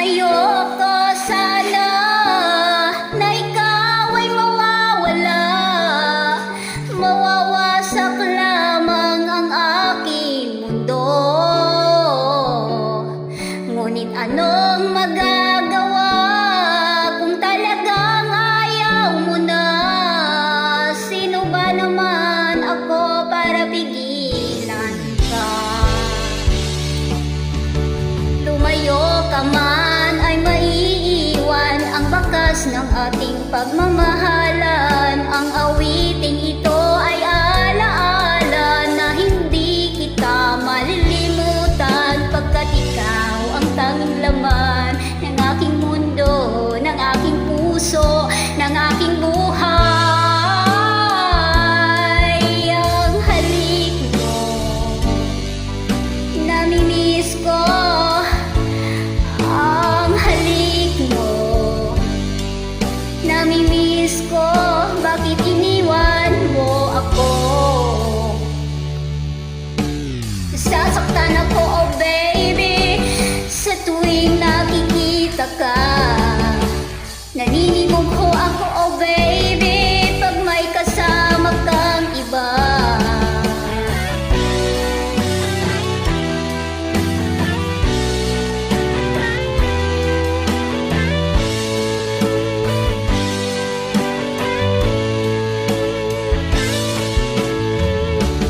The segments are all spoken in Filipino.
Ayoko sana na ikaw ay mawawala, mawawasak lamang ang aking mundo. Ngunit anong magagawa kung talagang ayaw mo na? Sino ba naman ako para pigilan ka? Lumayo ka man ay maiiwan ang bakas ng ating pagmamahalan. Ang awiting ito ay alaala na hindi kita malilimutan, pagkat ikaw ang tanging laman ng aking mundo, ng aking puso, ng aking buhay. Ang halik mo, namimiss ko. Ang halik mo, namimiss ko. Bakit iniwan mo ako? Sasaktan ako, oh baby, sa tuwing nakikita ka. Naninimog ho ako, oh baby, pag may kasama kang iba.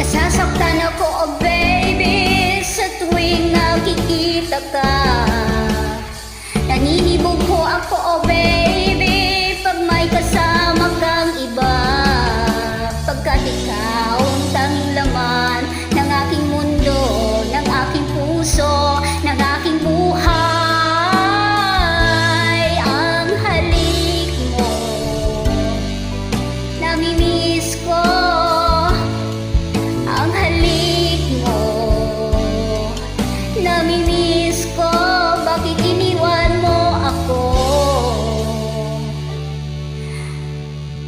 Nasasaktan ako, oh baby, sa tuwing nakikita ka. Naninibog ko ako, oh baby, pag may kasama kang iba. Pagkat ikaw ang tanging laman ng aking mundo, ng aking puso, ng aking buhay. Ang halik mo, namimiss ko. Ang halik mo, namimiss ko. Bakit iniwan mo ako?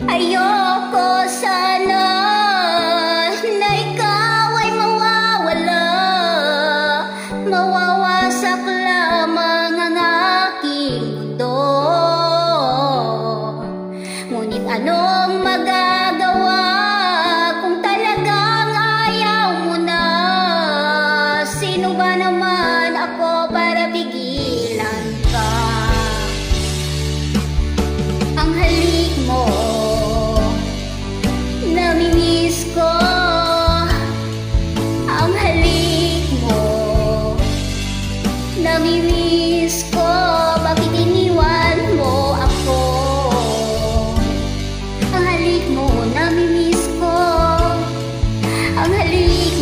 Ayoko sana na ikaw ay mawawala, mawawasak lamang ang aking mundo. Ngunit anong magagawa kung talagang ayaw mo na? Sino ba naman ako para pigilan ka? Ang halik mo, namimiss ko. Ang halik mo, namimiss ko. Bakit iniwan mo ako? Ang halik mo, namimiss ko. Ang halik